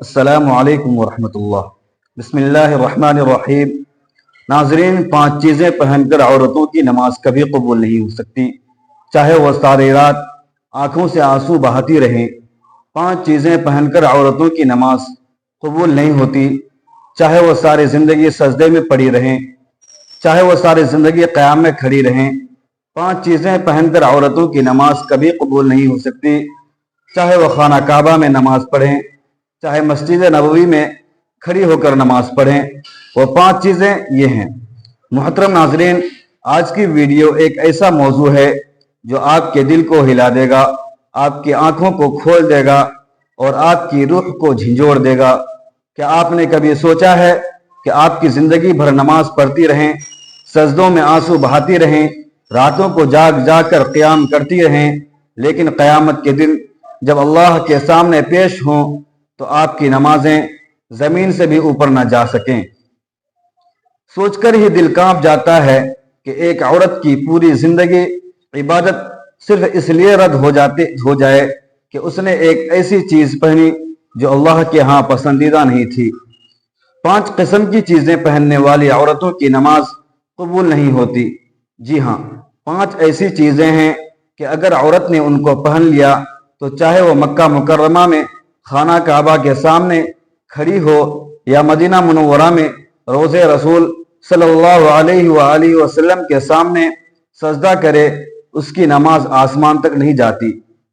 السلام علیکم ورحمۃ اللہ۔ بسم اللہ الرحمن الرحیم۔ ناظرین، 5 چیزیں پہن کر عورتوں کی نماز کبھی قبول نہیں ہو سکتی، چاہے وہ ساری رات آنکھوں سے آنسو بہاتی رہیں۔ 5 چیزیں پہن کر عورتوں کی نماز قبول نہیں ہوتی، چاہے وہ ساری زندگی سجدے میں پڑی رہیں، چاہے وہ ساری زندگی قیام میں کھڑی رہیں۔ 5 چیزیں پہن کر عورتوں کی نماز کبھی قبول نہیں ہو سکتی، چاہے وہ خانہ کعبہ میں نماز پڑھیں، چاہے مسجد نبوی میں کھڑی ہو کر نماز پڑھیں۔ وہ 5 چیزیں یہ ہیں۔ محترم ناظرین، آج کی ویڈیو ایک ایسا موضوع ہے جو آپ کے دل کو ہلا دے گا، آپ کی آنکھوں کو کھول دے گا اور آپ کی روح کو جھنجھوڑ دے گا۔ کیا آپ نے کبھی سوچا ہے کہ آپ کی زندگی بھر نماز پڑھتی رہیں، سجدوں میں آنسو بہاتی رہیں، راتوں کو جاگ جاگ کر قیام کرتی رہیں، لیکن قیامت کے دن جب اللہ کے سامنے پیش ہوں تو آپ کی نمازیں زمین سے بھی اوپر نہ جا سکیں؟ سوچ کر ہی دل کانپ جاتا ہے کہ ایک عورت کی پوری زندگی عبادت صرف اس لیے رد ہو جائے کہ اس نے ایک ایسی چیز پہنی جو اللہ کے ہاں پسندیدہ نہیں تھی۔ 5 قسم کی چیزیں پہننے والی عورتوں کی نماز قبول نہیں ہوتی۔ جی ہاں، 5 ایسی چیزیں ہیں کہ اگر عورت نے ان کو پہن لیا تو چاہے وہ مکہ مکرمہ میں خانہ کعبہ کے سامنے کھڑی ہو یا مدینہ منورہ میں روضہ رسول صلی اللہ علیہ وآلہ وسلم کے سامنے سجدہ کرے، اس کی نماز آسمان تک نہیں جاتی۔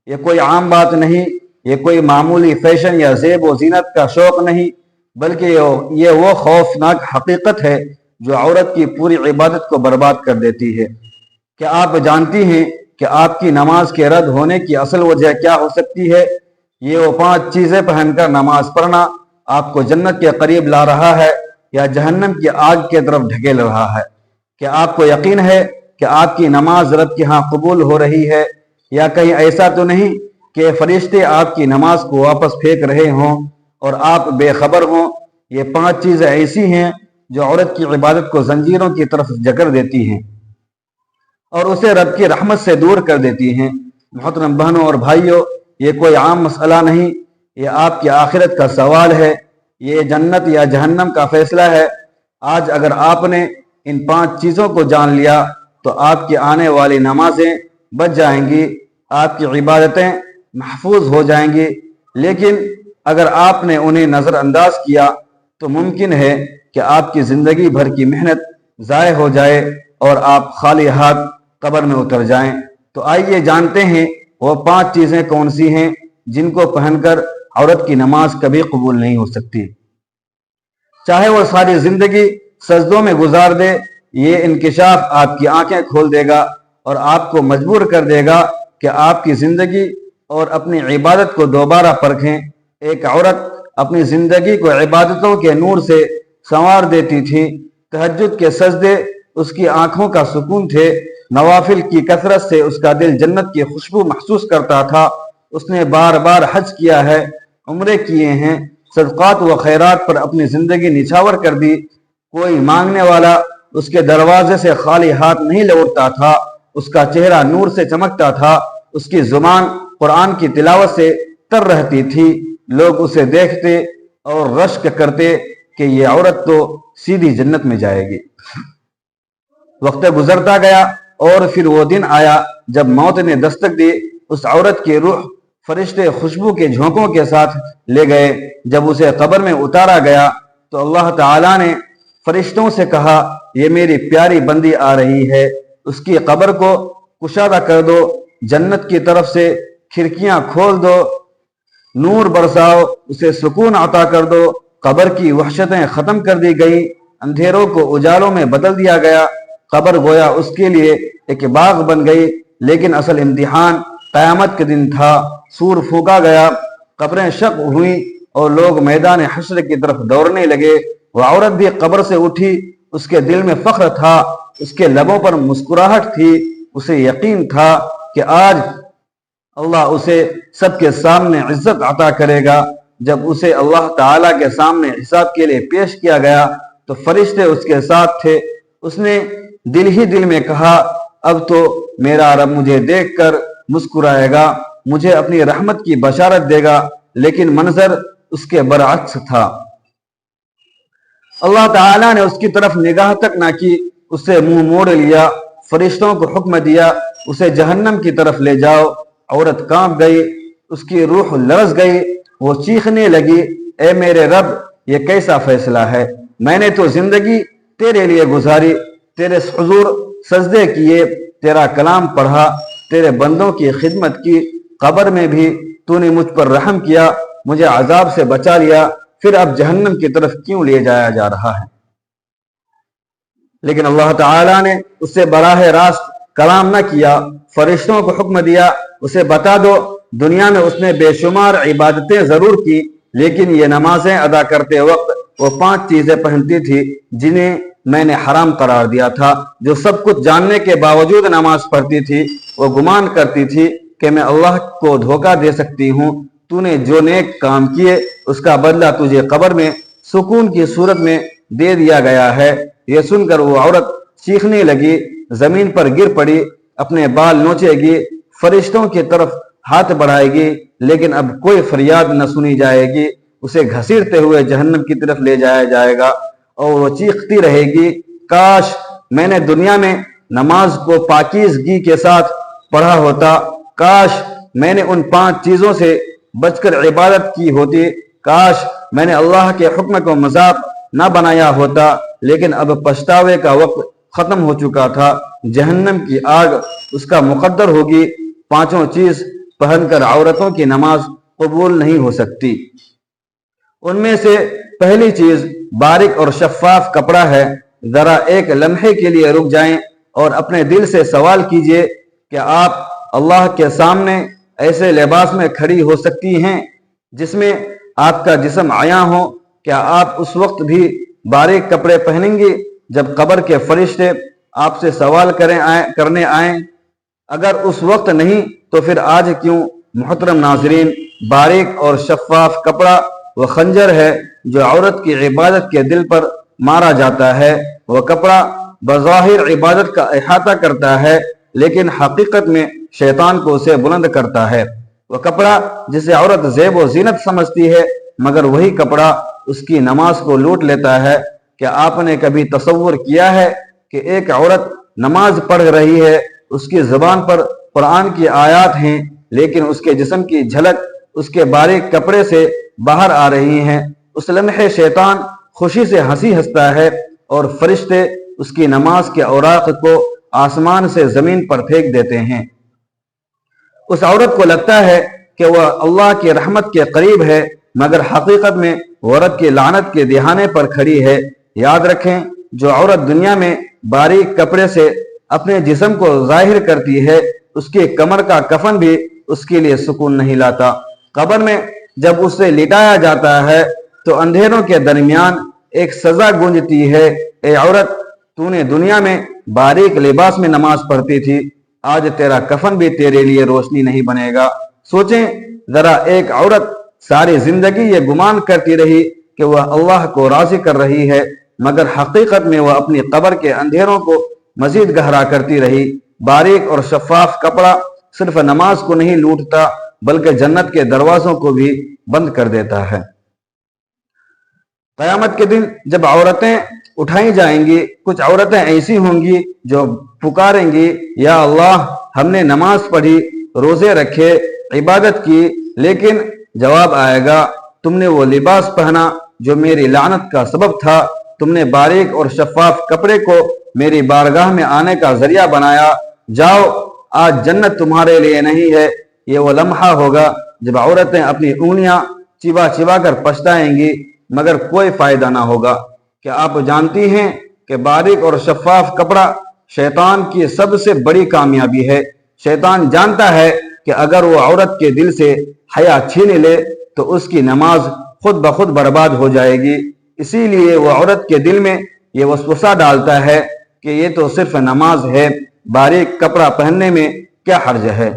یہ کوئی عام بات نہیں، یہ کوئی معمولی فیشن یا زیب و زینت کا شوق نہیں، بلکہ یہ وہ خوفناک حقیقت ہے جو عورت کی پوری عبادت کو برباد کر دیتی ہے۔ کیا آپ جانتی ہیں کہ آپ کی نماز کے رد ہونے کی اصل وجہ کیا ہو سکتی ہے؟ یہ وہ 5 چیزیں پہن کر نماز پڑھنا آپ کو جنت کے قریب لا رہا ہے یا جہنم کی آگ کی طرف ڈھکیل رہا ہے؟ کیا آپ کو یقین ہے کہ آپ کی نماز رب کے ہاں قبول ہو رہی ہے؟ یا کہیں ایسا تو نہیں کہ فرشتے آپ کی نماز کو واپس پھینک رہے ہوں اور آپ بے خبر ہوں؟ یہ 5 چیزیں ایسی ہیں جو عورت کی عبادت کو زنجیروں کی طرف جکڑ دیتی ہیں اور اسے رب کی رحمت سے دور کر دیتی ہیں۔ محترم بہنوں اور بھائیوں، یہ کوئی عام مسئلہ نہیں، یہ آپ کی آخرت کا سوال ہے، یہ جنت یا جہنم کا فیصلہ ہے۔ آج اگر آپ نے ان 5 چیزوں کو جان لیا تو آپ کی آنے والی نمازیں بچ جائیں گی، آپ کی عبادتیں محفوظ ہو جائیں گی۔ لیکن اگر آپ نے انہیں نظر انداز کیا تو ممکن ہے کہ آپ کی زندگی بھر کی محنت ضائع ہو جائے اور آپ خالی ہاتھ قبر میں اتر جائیں۔ تو آئیے جانتے ہیں وہ 5 چیزیں کون سی ہیں جن کو پہن کر عورت کی نماز کبھی قبول نہیں ہو سکتی۔ چاہے وہ ساری زندگی سجدوں میں گزار دے، یہ انکشاف آپ کی آنکھیں کھول دے گا اور آپ کو مجبور کر دے گا کہ آپ کی زندگی اور اپنی عبادت کو دوبارہ پرکھیں۔ ایک عورت اپنی زندگی کو عبادتوں کے نور سے سنوار دیتی تھی۔ تہجد کے سجدے اس کی آنکھوں کا سکون تھے، نوافل کی کثرت سے اس کا دل جنت کی خوشبو محسوس کرتا تھا۔ اس نے بار بار حج کیا ہے، عمرے کیے ہیں، صدقات و خیرات پر اپنی زندگی نچھاور کر دی۔ کوئی مانگنے والا اس کے دروازے سے خالی ہاتھ نہیں لوٹتا تھا، اس کا چہرہ نور سے چمکتا تھا، اس کی زبان قرآن کی تلاوت سے تر رہتی تھی۔ لوگ اسے دیکھتے اور رشک کرتے کہ یہ عورت تو سیدھی جنت میں جائے گی۔ وقت گزرتا گیا اور پھر وہ دن آیا جب موت نے دستک دی۔ اس عورت کی روح فرشتے خوشبو کے جھونکوں کے ساتھ لے گئے۔ جب اسے قبر میں اتارا گیا تو اللہ تعالیٰ نے فرشتوں سے کہا، یہ میری پیاری بندی آ رہی ہے، اس کی قبر کو کشادہ کر دو، جنت کی طرف سے کھڑکیاں کھول دو، نور برساؤ، اسے سکون عطا کر دو۔ قبر کی وحشتیں ختم کر دی گئی، اندھیروں کو اجالوں میں بدل دیا گیا۔ قبر گویا اس کے لیے ایک باغ بن گئی، لیکن اصل امتحان قیامت کے دن تھا۔ سور پھونکا گیا، قبریں شق ہوئیں اور لوگ میدان حشر کی طرف دوڑنے لگے۔ وہ عورت بھی قبر سے اٹھی، اس کے دل میں فخر تھا، اس کے لبوں پر مسکراہٹ تھی، اسے یقین تھا کہ آج اللہ اسے سب کے سامنے عزت عطا کرے گا۔ جب اسے اللہ تعالیٰ کے سامنے حساب کے لیے پیش کیا گیا تو فرشتے اس کے ساتھ تھے۔ اس نے دل ہی دل میں کہا، اب تو میرا رب مجھے دیکھ کر مسکرائے گا، مجھے اپنی رحمت کی بشارت دے گا۔ لیکن منظر اس کے برعکس تھا۔ اللہ تعالیٰ نے اس کی طرف نگاہ تک نہ کی، اسے منہ موڑ لیا، فرشتوں کو حکم دیا اسے جہنم کی طرف لے جاؤ۔ عورت کانپ گئی، اس کی روح لرز گئی، وہ چیخنے لگی، اے میرے رب، یہ کیسا فیصلہ ہے؟ میں نے تو زندگی تیرے لیے گزاری، تیرے حضور سجدے کیے، تیرا کلام پڑھا، تیرے بندوں کی خدمت کی، قبر میں بھی تو نے مجھ پر رحم کیا، مجھے عذاب سے بچا لیا، پھر اب جہنم کی طرف کیوں لے جایا جا رہا ہے؟ لیکن اللہ تعالیٰ نے اس سے براہ راست کلام نہ کیا، فرشتوں کو حکم دیا اسے بتا دو، دنیا میں اس نے بے شمار عبادتیں ضرور کی، لیکن یہ نمازیں ادا کرتے وقت وہ 5 چیزیں پہنتی تھی جنہیں میں نے حرام قرار دیا تھا۔ جو سب کچھ جاننے کے باوجود نماز پڑھتی تھی، وہ گمان کرتی تھی کہ میں اللہ کو دھوکہ دے سکتی ہوں۔ تو نے جو نیک کام کیے اس کا بدلہ تجھے قبر میں سکون کی صورت میں دے دیا گیا ہے۔ یہ سن کر وہ عورت چیخنے لگی، زمین پر گر پڑی، اپنے بال نوچے گی، فرشتوں کی طرف ہاتھ بڑھائے گی، لیکن اب کوئی فریاد نہ سنی جائے گی۔ اسے گھسیٹتے ہوئے جہنم کی طرف لے جایا جائے گا اور وہ چیختی رہے گی، کاش میں نے دنیا میں نماز کو پاکیزگی کے ساتھ پڑھا ہوتا، کاش میں نے ان 5 چیزوں سے بچ کر عبادت کی ہوتی، کاش میں نے اللہ کے حکم کو مذاق نہ بنایا ہوتا، لیکن اب پچھتاوے کا وقت ختم ہو چکا تھا۔ جہنم کی آگ اس کا مقدر ہوگی۔ 5 چیز پہن کر عورتوں کی نماز قبول نہیں ہو سکتی۔ ان میں سے پہلی چیز باریک اور شفاف کپڑا ہے۔ ذرا ایک لمحے کے لیے رک جائیں اور اپنے دل سے سوال کیجئے کہ آپ اللہ کے سامنے ایسے لباس میں کھڑی ہو سکتی ہیں جس میں آپ کا جسم عیاں ہو؟ کیا آپ اس وقت بھی باریک کپڑے پہنیں گی جب قبر کے فرشتے آپ سے سوال کرنے آئیں؟ اگر اس وقت نہیں تو پھر آج کیوں؟ محترم ناظرین، باریک اور شفاف کپڑا وہ خنجر ہے جو عورت کی عبادت کے دل پر مارا جاتا ہے۔ وہ کپڑا بظاہر عبادت کا احاطہ کرتا ہے، لیکن حقیقت میں شیطان کو اسے بلند کرتا ہے۔ وہ کپڑا جسے عورت زیب و زینت سمجھتی ہے، مگر وہی کپڑا اس کی نماز کو لوٹ لیتا ہے۔ کیا آپ نے کبھی تصور کیا ہے کہ ایک عورت نماز پڑھ رہی ہے، اس کی زبان پر قرآن کی آیات ہیں، لیکن اس کے جسم کی جھلک اس کے باریک کپڑے سے باہر آ رہی ہیں؟ اس لمحے شیطان خوشی سے ہنسی ہنستا ہے اور فرشتے اس کی نماز کے اوراق کو آسمان سے زمین پر پھینک دیتے ہیں۔ اس عورت کو لگتا ہے کہ وہ اللہ کی رحمت کے قریب ہے، مگر حقیقت میں وہ رب کی لعنت کے دہانے پر کھڑی ہے۔ یاد رکھیں، جو عورت دنیا میں باریک کپڑے سے اپنے جسم کو ظاہر کرتی ہے، اس کی کمر کا کفن بھی اس کے لیے سکون نہیں لاتا۔ قبر میں جب اسے لٹایا جاتا ہے تو اندھیروں کے درمیان ایک سزا گونجتی ہے، اے عورت، تو نے دنیا میں باریک لباس میں نماز پڑھتی تھی، آج تیرا کفن بھی تیرے لیے روشنی نہیں بنے گا۔ سوچیں ذرا، ایک عورت ساری زندگی یہ گمان کرتی رہی کہ وہ اللہ کو راضی کر رہی ہے، مگر حقیقت میں وہ اپنی قبر کے اندھیروں کو مزید گہرا کرتی رہی۔ باریک اور شفاف کپڑا صرف نماز کو نہیں لوٹتا، بلکہ جنت کے دروازوں کو بھی بند کر دیتا ہے۔ قیامت کے دن جب عورتیں اٹھائی جائیں گی، کچھ عورتیں ایسی ہوں گی جو پکاریں گی، یا اللہ، ہم نے نماز پڑھی، روزے رکھے، عبادت کی، لیکن جواب آئے گا، تم نے وہ لباس پہنا جو میری لعنت کا سبب تھا، تم نے باریک اور شفاف کپڑے کو میری بارگاہ میں آنے کا ذریعہ بنایا، جاؤ، آج جنت تمہارے لیے نہیں ہے۔ یہ وہ لمحہ ہوگا جب عورتیں اپنی انگلیاں چبا چبا کر پچھتائیں گی، مگر کوئی فائدہ نہ ہوگا۔ کیا آپ جانتی ہیں کہ باریک اور شفاف کپڑا شیطان کی سب سے بڑی کامیابی ہے؟ شیطان جانتا ہے کہ اگر وہ عورت کے دل سے حیا چھین لے تو اس کی نماز خود بخود برباد ہو جائے گی، اسی لیے وہ عورت کے دل میں یہ وسوسہ ڈالتا ہے کہ یہ تو صرف نماز ہے، باریک کپڑا پہننے میں کیا حرج ہے۔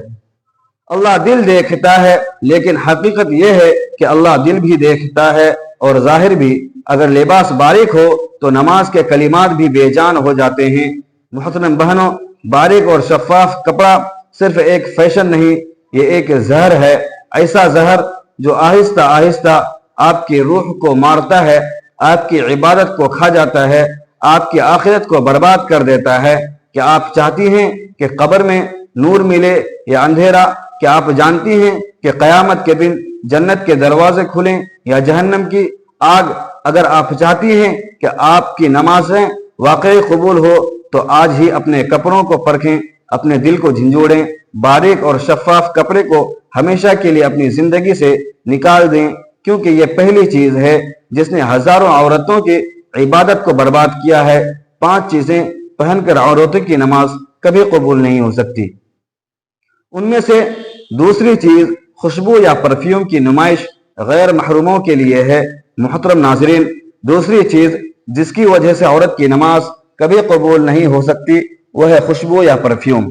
اللہ دل دیکھتا ہے، لیکن حقیقت یہ ہے کہ اللہ دل بھی دیکھتا ہے اور ظاہر بھی۔ اگر لباس باریک ہو تو نماز کے کلمات بھی بے جان ہو جاتے ہیں۔ محترم بہنوں، باریک اور شفاف کپڑا صرف ایک فیشن نہیں، یہ ایک زہر ہے، ایسا زہر جو آہستہ آہستہ آپ کی روح کو مارتا ہے، آپ کی عبادت کو کھا جاتا ہے، آپ کی آخرت کو برباد کر دیتا ہے؟ کہ آپ چاہتی ہیں کہ قبر میں نور ملے یا اندھیرا؟ کہ آپ جانتی ہیں کہ قیامت کے دن جنت کے دروازے کھلیں یا جہنم کی آگ؟ اگر آپ چاہتی ہیں کہ آپ کی نمازیں واقعی قبول ہو تو آج ہی اپنے کپڑوں کو پرکھیں، اپنے دل کو جھنجھوڑیں، باریک اور شفاف کپڑے کو ہمیشہ کے لیے اپنی زندگی سے نکال دیں، کیونکہ یہ پہلی چیز ہے جس نے ہزاروں عورتوں کی عبادت کو برباد کیا ہے۔ 5 چیزیں پہن کر عورتوں کی نماز کبھی قبول نہیں ہو سکتی۔ ان میں سے دوسری چیز خوشبو یا پرفیوم کی نمائش غیر محروموں کے لیے ہے۔ محترم ناظرین، دوسری چیز جس کی وجہ سے عورت کی نماز کبھی قبول نہیں ہو سکتی وہ ہے خوشبو یا پرفیوم۔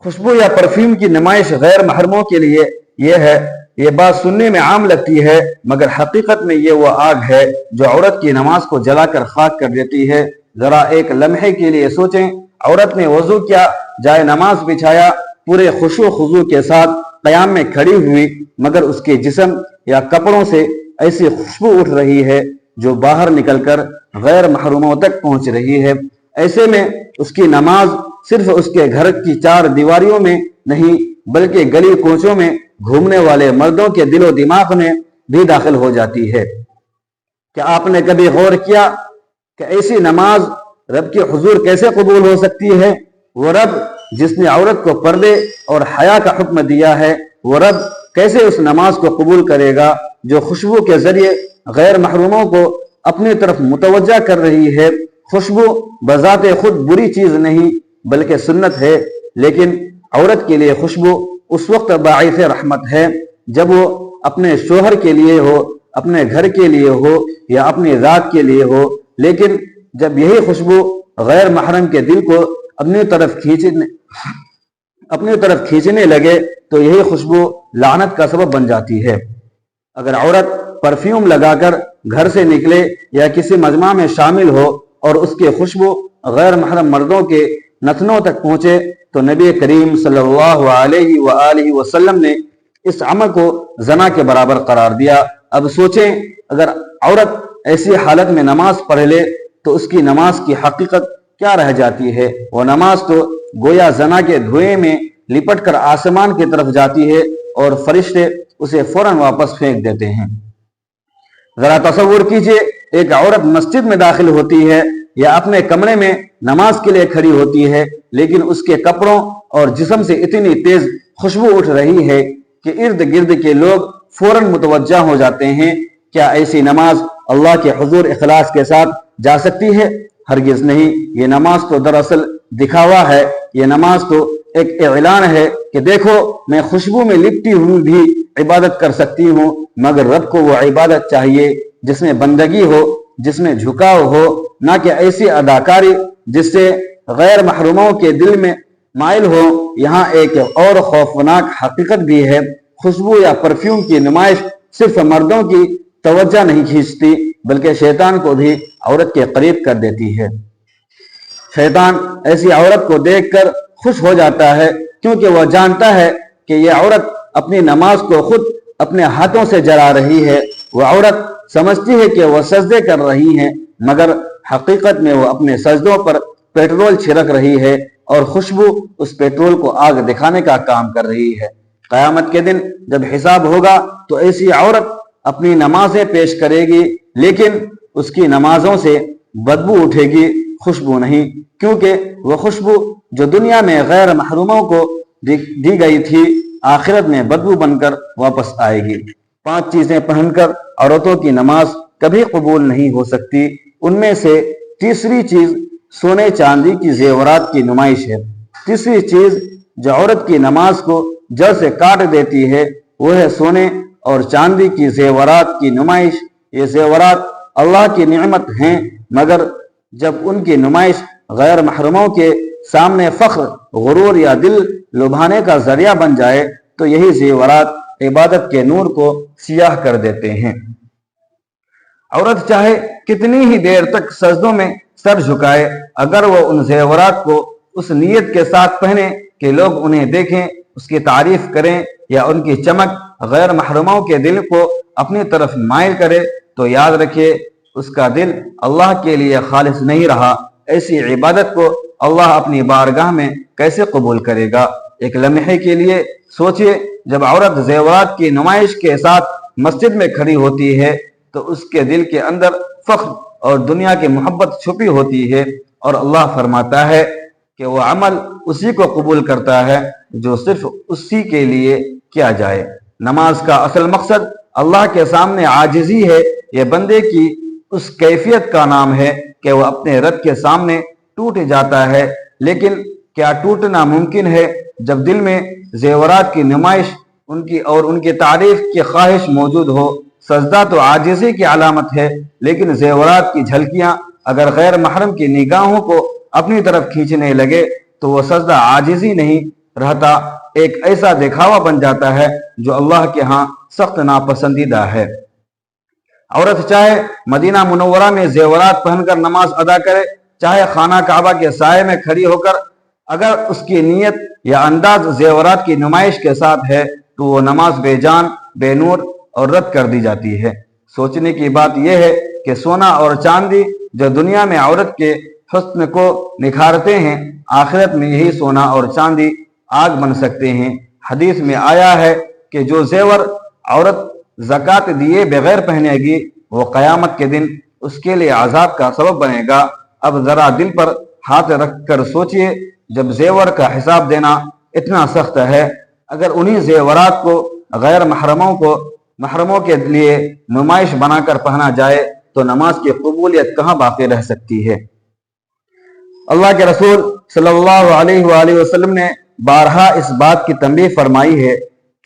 خوشبو یا پرفیوم کی نمائش غیر محرموں کے لیے یہ ہے، یہ بات سننے میں عام لگتی ہے مگر حقیقت میں یہ وہ آگ ہے جو عورت کی نماز کو جلا کر خاک کر دیتی ہے۔ ذرا ایک لمحے کے لیے سوچیں، عورت نے وضو کیا، جائے نماز بچھایا، پورے خشوع و خضوع کے ساتھ قیام میں کھڑی ہوئی، مگر اس کے جسم یا کپڑوں سے ایسی خوشبو اٹھ رہی ہے جو باہر نکل کر غیر محروموں تک پہنچ رہی ہے۔ ایسے میں اس کی نماز صرف اس کے گھر کی 4 دیواریوں میں نہیں بلکہ گلی کوچوں میں گھومنے والے مردوں کے دل و دماغ میں بھی داخل ہو جاتی ہے۔ کیا آپ نے کبھی غور کیا کہ ایسی نماز رب کے حضور کیسے قبول ہو سکتی ہے؟ وہ رب جس نے عورت کو پردے اور حیا کا حکم دیا ہے، وہ رب کیسے اس نماز کو قبول کرے گا جو خوشبو کے ذریعے غیر محروموں کو اپنی طرف متوجہ کر رہی ہے؟ خوشبو بذات خود بری چیز نہیں بلکہ سنت ہے، لیکن عورت کے لیے خوشبو اس وقت باعث رحمت ہے جب وہ اپنے شوہر کے لیے ہو، اپنے گھر کے لیے ہو یا اپنی ذات کے لیے ہو، لیکن جب یہی خوشبو غیر محرم کے دل کو اپنی طرف کھینچنے لگے تو یہی خوشبو لعنت کا سبب بن جاتی ہے۔ اگر عورت پرفیوم لگا کر گھر سے نکلے یا کسی مجمع میں شامل ہو اور اس کی خوشبو غیر محرم مردوں کے نتنوں تک پہنچے تو نبی کریم صلی اللہ علیہ وآلہ وسلم نے اس عمل کو زنا کے برابر قرار دیا۔ اب سوچیں، اگر عورت ایسی حالت میں نماز پڑھ لے تو اس کی نماز کی حقیقت کیا رہ جاتی ہے؟ وہ نماز تو گویا زنا کے دھوئیں میں لپٹ کر آسمان کی طرف جاتی ہے اور فرشتے اسے فوراً واپس پھینک دیتے ہیں۔ ذرا تصور کیجئے، ایک عورت مسجد میں داخل ہوتی ہے یا اپنے کمرے میں نماز کے لیے کھڑی ہوتی ہے، لیکن اس کے کپڑوں اور جسم سے اتنی تیز خوشبو اٹھ رہی ہے کہ ارد گرد کے لوگ فوراً متوجہ ہو جاتے ہیں۔ کیا ایسی نماز اللہ کے حضور اخلاص کے ساتھ جا سکتی ہے؟ ہرگز نہیں۔ یہ نماز تو دراصل دکھاوا ہے، یہ نماز تو ایک اعلان ہے کہ دیکھو میں خوشبو میں لپٹی ہوئی بھی عبادت کر سکتی ہوں، مگر رب کو وہ عبادت چاہیے جس میں بندگی ہو، جس میں جھکاؤ ہو، نہ کہ ایسی اداکاری جس سے غیر محروموں کے دل میں مائل ہو۔ یہاں ایک اور خوفناک حقیقت بھی ہے، خوشبو یا پرفیوم کی نمائش صرف مردوں کی توجہ نہیں کھینچتی بلکہ شیطان کو بھی عورت کے قریب کر دیتی ہے۔ شیطان ایسی عورت کو دیکھ کر خوش ہو جاتا ہے کیونکہ وہ جانتا ہے کہ یہ عورت اپنی نماز کو خود اپنے ہاتھوں سے جلا رہی ہے۔ وہ عورت سمجھتی ہے کہ وہ سجدے کر رہی ہیں مگر حقیقت میں وہ اپنے سجدوں پر پیٹرول چھڑک رہی ہے اور خوشبو اس پیٹرول کو آگ دکھانے کا کام کر رہی ہے۔ قیامت کے دن جب حساب ہوگا تو ایسی عورت اپنی نمازیں پیش کرے گی لیکن اس کی نمازوں سے بدبو اٹھے گی، خوشبو نہیں، کیونکہ وہ خوشبو جو دنیا میں غیر محروموں کو دی گئی تھی آخرت میں بدبو بن کر واپس آئے گی۔ 5 چیزیں پہن کر عورتوں کی نماز کبھی قبول نہیں ہو سکتی۔ ان میں سے تیسری چیز سونے چاندی کی زیورات کی نمائش ہے۔ تیسری چیز جو عورت کی نماز کو جڑ سے کاٹ دیتی ہے وہ ہے سونے اور چاندی کی زیورات کی نمائش۔ یہ زیورات اللہ کی نعمت ہیں مگر جب ان کی نمائش غیر محرموں کے سامنے فخر، غرور یا دل لبھانے کا ذریعہ بن جائے تو یہی زیورات عبادت کے نور کو سیاہ کر دیتے ہیں۔ عورت چاہے کتنی ہی دیر تک سجدوں میں سر جھکائے، اگر وہ ان زیورات کو اس نیت کے ساتھ پہنے کہ لوگ انہیں دیکھیں اس کی تعریف کریں یا ان کی چمک غیر محرموں کے دل کو اپنی طرف مائل کرے تو یاد رکھیے اس کا دل اللہ کے لیے خالص نہیں رہا۔ ایسی عبادت کو اللہ اپنی بارگاہ میں کیسے قبول کرے گا؟ ایک لمحے کے لیے سوچئے، جب عورت زیورات کی نمائش کے ساتھ مسجد میں کھڑی ہوتی ہے تو اس کے دل کے اندر فخر اور دنیا کی محبت چھپی ہوتی ہے، اور اللہ فرماتا ہے کہ وہ عمل اسی کو قبول کرتا ہے جو صرف اسی کے لیے کیا جائے۔ نماز کا اصل مقصد اللہ کے سامنے عاجزی ہے۔ یہ بندے کی اس کیفیت کا نام ہے کہ وہ اپنے رب کے سامنے ٹوٹ جاتا ہے، لیکن کیا ٹوٹنا ممکن ہے جب دل میں زیورات کی نمائش ان کی تعریف کی خواہش موجود ہو؟ سجدہ تو عاجزی کی علامت ہے، لیکن زیورات کی جھلکیاں اگر غیر محرم کی نگاہوں کو اپنی طرف کھینچنے لگے تو وہ سجدہ عاجزی نہیں رہتا، ایک ایسا دکھاوا بن جاتا ہے جو اللہ کے ہاں سخت ناپسندیدہ ہے۔ عورت چاہے مدینہ منورہ میں زیورات پہن کر نماز ادا کرے، چاہے خانہ کعبہ کے سائے میں کھڑی ہو کر، اگر اس کی نیت یا انداز زیورات کی نمائش کے ساتھ ہے تو وہ نماز بے جان، بے نور اور رد کر دی جاتی ہے۔ سوچنے کی بات یہ ہے کہ سونا اور چاندی جو دنیا میں عورت کے حسن کو نکھارتے ہیں، آخرت میں یہی سونا اور چاندی آگ بن سکتے ہیں۔ حدیث میں آیا ہے کہ جو زیور عورت زکوٰۃ دیے بغیر پہنے گی وہ قیامت کے دن اس کے لیے عذاب کا سبب بنے گا۔ اب ذرا دل پر ہاتھ رکھ کر سوچئے، جب زیور کا حساب دینا اتنا سخت ہے، اگر انہی زیورات کو غیر محرموں کے لیے نمائش بنا کر پہنا جائے تو نماز کی قبولیت کہاں باقی رہ سکتی ہے؟ اللہ کے رسول صلی اللہ علیہ وآلہ وسلم نے بارہا اس بات کی تنبیہ فرمائی ہے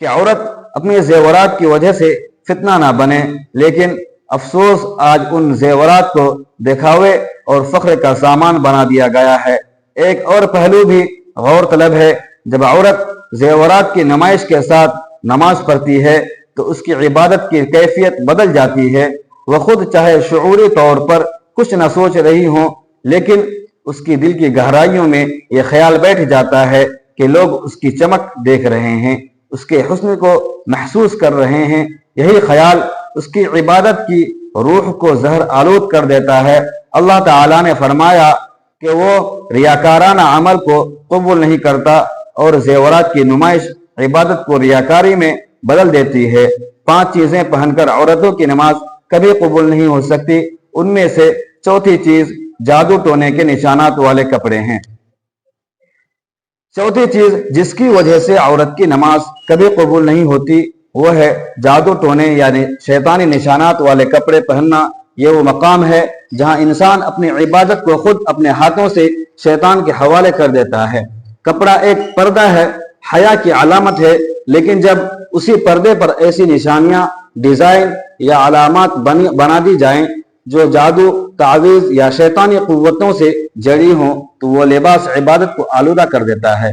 کہ عورت اپنے زیورات کی وجہ سے فتنہ نہ بنے، لیکن افسوس آج ان زیورات کو دکھاوے اور فخر کا سامان بنا دیا گیا ہے۔ ایک اور پہلو بھی غور طلب ہے، جب عورت زیورات کی نمائش کے ساتھ نماز پڑھتی ہے تو اس کی عبادت کی کیفیت بدل جاتی ہے۔ وہ خود چاہے شعوری طور پر کچھ نہ سوچ رہی ہوں، لیکن اس کی دل کی گہرائیوں میں یہ خیال بیٹھ جاتا ہے کہ لوگ اس کی چمک دیکھ رہے ہیں، اس کے حسن کو محسوس کر رہے ہیں۔ یہی خیال اس کی عبادت کی روح کو زہر آلود کر دیتا ہے۔ اللہ تعالیٰ نے فرمایا کہ وہ ریاکارانہ عمل کو قبول نہیں کرتا، اور زیورات کی نمائش عبادت کو ریاکاری میں بدل دیتی ہے۔ 5 چیزیں پہن کر عورتوں کی نماز کبھی قبول نہیں ہو سکتی۔ ان میں سے چوتھی چیز جادو ٹونے کے نشانات والے کپڑے ہیں۔ چوتھی چیز جس کی وجہ سے عورت کی نماز کبھی قبول نہیں ہوتی وہ ہے جادو ٹونے یعنی شیطانی نشانات والے کپڑے پہننا۔ یہ وہ مقام ہے جہاں انسان اپنی عبادت کو خود اپنے ہاتھوں سے شیطان کے حوالے کر دیتا ہے۔ کپڑا ایک پردہ ہے، حیا کی علامت ہے، لیکن جب اسی پردے پر ایسی نشانیاں، ڈیزائن یا علامات بنا دی جائیں جو جادو، تعویذ یا شیطانی قوتوں سے جڑی ہوں تو وہ لباس عبادت کو آلودہ کر دیتا ہے۔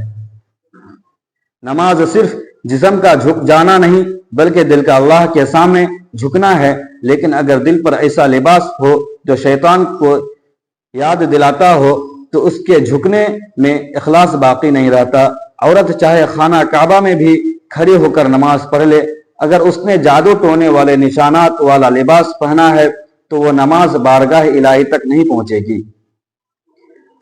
نماز صرف جسم کا جھک جانا نہیں بلکہ دل کا اللہ کے سامنے جھکنا ہے، لیکن اگر دل پر ایسا لباس ہو جو شیطان کو یاد دلاتا ہو تو اس کے جھکنے میں اخلاص باقی نہیں رہتا۔ عورت چاہے خانہ کعبہ میں بھی کھڑی ہو کر نماز پڑھ لے، اگر اس نے جادو ٹونے والے نشانات والا لباس پہنا ہے تو وہ نماز بارگاہ الہی تک نہیں پہنچے گی۔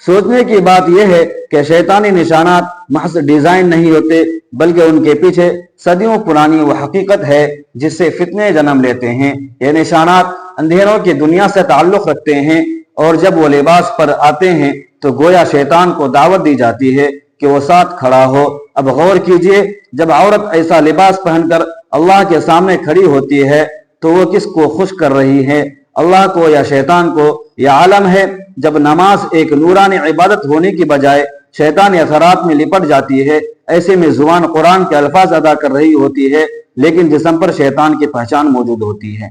سوچنے کی بات یہ ہے کہ شیطانی نشانات محض ڈیزائن نہیں ہوتے بلکہ ان کے پیچھے صدیوں پرانی وہ حقیقت ہے جس سے فتنے جنم لیتے ہیں۔ یہ نشانات اندھیروں کی دنیا سے تعلق رکھتے ہیں، اور جب وہ لباس پر آتے ہیں تو گویا شیطان کو دعوت دی جاتی ہے کہ وہ ساتھ کھڑا ہو۔ اب غور کیجئے، جب عورت ایسا لباس پہن کر اللہ کے سامنے کھڑی ہوتی ہے تو وہ کس کو خوش کر رہی ہے، اللہ کو یا شیطان کو؟ یہ عالم ہے جب نماز ایک نورانی عبادت ہونے کی بجائے شیطانی اثرات میں لپٹ جاتی ہے، ایسے میں زبان قرآن کے الفاظ ادا کر رہی ہوتی ہے لیکن جسم پر شیطان کی پہچان موجود ہوتی ہے۔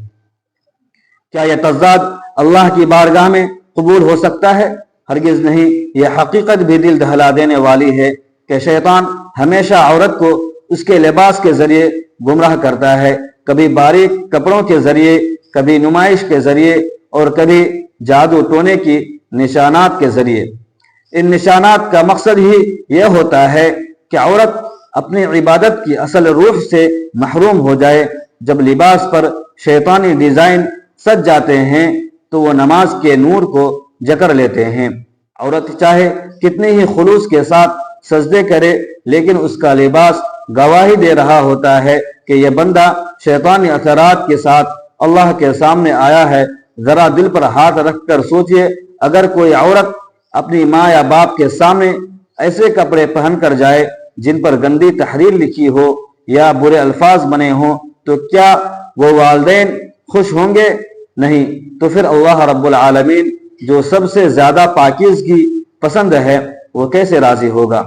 کیا یہ تضاد اللہ کی بارگاہ میں قبول ہو سکتا ہے؟ ہرگز نہیں۔ یہ حقیقت بھی دل دہلا دینے والی ہے کہ شیطان ہمیشہ عورت کو اس کے لباس کے ذریعے گمراہ کرتا ہے، کبھی باریک کپڑوں کے ذریعے، کبھی نمائش کے ذریعے اور کبھی جادو ٹونے کی نشانات کے ذریعے۔ ان نشانات کا مقصد ہی یہ ہوتا ہے کہ عورت اپنی عبادت کی اصل روح سے محروم ہو جائے۔ جب لباس پر شیطانی ڈیزائن سج جاتے ہیں تو وہ نماز کے نور کو جکڑ لیتے ہیں۔ عورت چاہے کتنے ہی خلوص کے ساتھ سجدے کرے، لیکن اس کا لباس گواہی دے رہا ہوتا ہے کہ یہ بندہ شیطانی اثرات کے ساتھ اللہ کے سامنے آیا ہے۔ ذرا دل پر ہاتھ رکھ کر سوچئے، اگر کوئی عورت اپنی ماں یا باپ کے سامنے ایسے کپڑے پہن کر جائے جن پر گندی تحریر لکھی ہو یا برے الفاظ بنے ہوں تو کیا وہ والدین خوش ہوں گے؟ نہیں۔ تو پھر اللہ رب العالمین جو سب سے زیادہ پاکیزگی پسند ہے وہ کیسے راضی ہوگا؟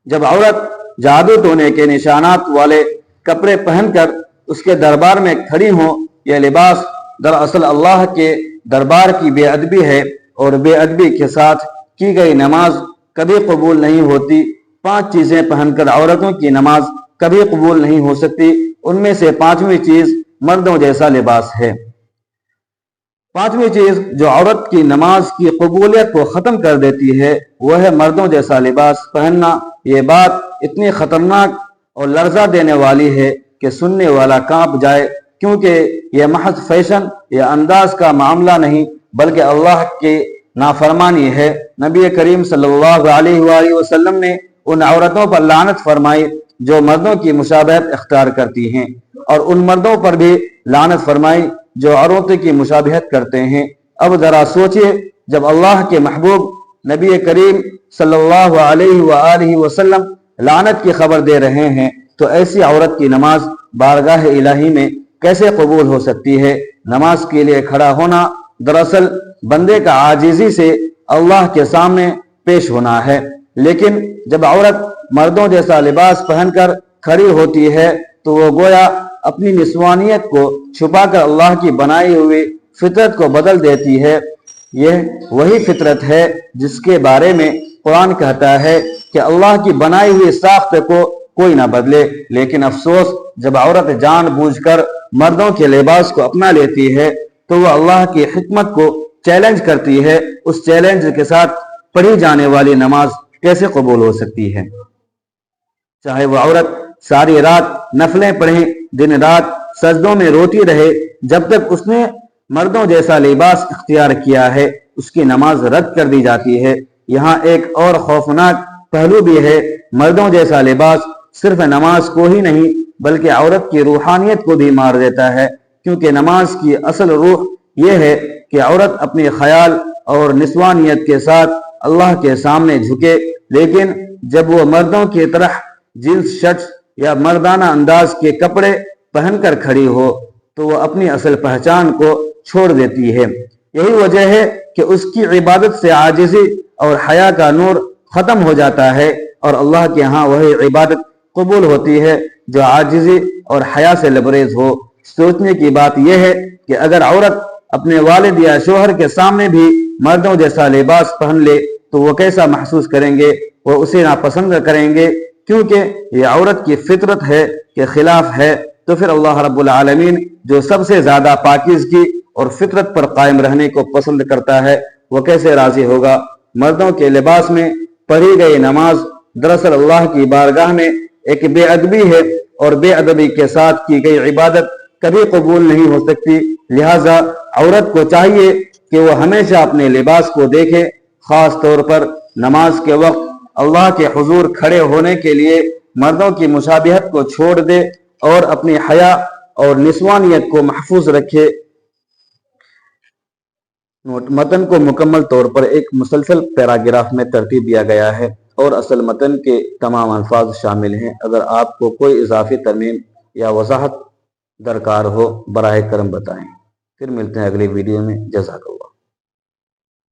جب عورت جادو ٹونے کے نشانات والے کپڑے پہن کر اس کے دربار میں کھڑی ہوں، یہ لباس دراصل اللہ کے دربار کی بے ادبی ہے، اور بے ادبی کے ساتھ کی گئی نماز کبھی قبول نہیں ہوتی۔ 5 چیزیں پہن کر عورتوں کی نماز کبھی قبول نہیں ہو سکتی۔ ان میں سے 5ویں چیز مردوں جیسا لباس ہے۔ 5ویں چیز جو عورت کی نماز کی قبولیت کو ختم کر دیتی ہے وہ ہے مردوں جیسا لباس پہننا۔ یہ بات اتنی خطرناک اور لرزہ دینے والی ہے کہ سننے والا کانپ جائے، کیونکہ یہ محض فیشن یا انداز کا معاملہ نہیں بلکہ اللہ کی نافرمانی ہے۔ نبی کریم صلی اللہ علیہ وآلہ وسلم نے ان عورتوں پر لعنت فرمائی جو مردوں کی مشابہت اختیار کرتی ہیں، اور ان مردوں پر بھی لعنت فرمائی جو عورتوں کی مشابہت کرتے ہیں۔ اب ذرا سوچئے، جب اللہ کے محبوب نبی کریم صلی اللہ علیہ وآلہ وسلم لعنت کی خبر دے رہے ہیں تو ایسی عورت کی نماز بارگاہ الہی میں کیسے قبول ہو سکتی ہے؟ نماز کے لیے کھڑا ہونا دراصل بندے کا عاجزی سے اللہ کے سامنے پیش ہونا ہے، لیکن جب عورت مردوں جیسا لباس پہن کر کھڑی ہوتی ہے تو وہ گویا اپنی نسوانیت کو چھپا کر اللہ کی بنائی ہوئی فطرت کو بدل دیتی ہے۔ یہ وہی فطرت ہے جس کے بارے میں قرآن کہتا ہے کہ اللہ کی بنائی ہوئی ساخت کو کوئی نہ بدلے، لیکن افسوس جب عورت جان بوجھ کر مردوں کے لباس کو اپنا لیتی ہے تو وہ اللہ کی حکمت کو چیلنج کرتی ہے۔ اس چیلنج کے ساتھ پڑھی جانے والی نماز کیسے قبول ہو سکتی ہے؟ چاہے وہ عورت ساری رات نفلیں پڑھیں، دن رات سجدوں میں روتی رہے، جب تک اس نے مردوں جیسا لباس اختیار کیا ہے اس کی نماز رد کر دی جاتی ہے۔ یہاں ایک اور خوفناک پہلو بھی ہے۔ مردوں جیسا لباس صرف نماز کو ہی نہیں بلکہ عورت کی روحانیت کو بھی مار دیتا ہے، کیونکہ نماز کی اصل روح یہ ہے کہ عورت اپنی خیال اور نسوانیت کے ساتھ اللہ کے سامنے جھکے، لیکن جب وہ مردوں کی طرح جینس شرٹ یا مردانہ انداز کے کپڑے پہن کر کھڑی ہو تو وہ اپنی اصل پہچان کو چھوڑ دیتی ہے۔ یہی وجہ ہے کہ اس کی عبادت سے عاجزی اور حیا کا نور ختم ہو جاتا ہے، اور اللہ کے ہاں وہی عبادت قبول ہوتی ہے جو عاجزی اور حیا سے لبریز ہو۔ سوچنے کی بات یہ ہے کہ اگر عورت اپنے والد یا شوہر کے سامنے بھی مردوں جیسا لباس پہن لے تو وہ کیسا محسوس کریں گے؟ وہ اسے ناپسند کریں گے، کیونکہ یہ عورت کی فطرت ہے کے خلاف ہے۔ تو پھر اللہ رب العالمین جو سب سے زیادہ پاکیزگی اور فطرت پر قائم رہنے کو پسند کرتا ہے وہ کیسے راضی ہوگا؟ مردوں کے لباس میں پڑھی گئی نماز دراصل اللہ کی بارگاہ میں ایک بے ادبی ہے، اور بے ادبی کے ساتھ کی گئی عبادت کبھی قبول نہیں ہو سکتی۔ لہٰذا عورت کو چاہیے کہ وہ ہمیشہ اپنے لباس کو دیکھے، خاص طور پر نماز کے وقت اللہ کے حضور کھڑے ہونے کے لیے مردوں کی مشابہت کو چھوڑ دے اور اپنی حیا اور نسوانیت کو محفوظ رکھے۔ متن کو مکمل طور پر ایک مسلسل پیراگراف میں ترتیب دیا گیا ہے اور اصل متن کے تمام الفاظ شامل ہیں۔ اگر آپ کو کوئی اضافی ترمیم یا وضاحت درکار ہو براہ کرم بتائیں۔ پھر ملتے ہیں اگلی ویڈیو میں۔ جزاک اللہ۔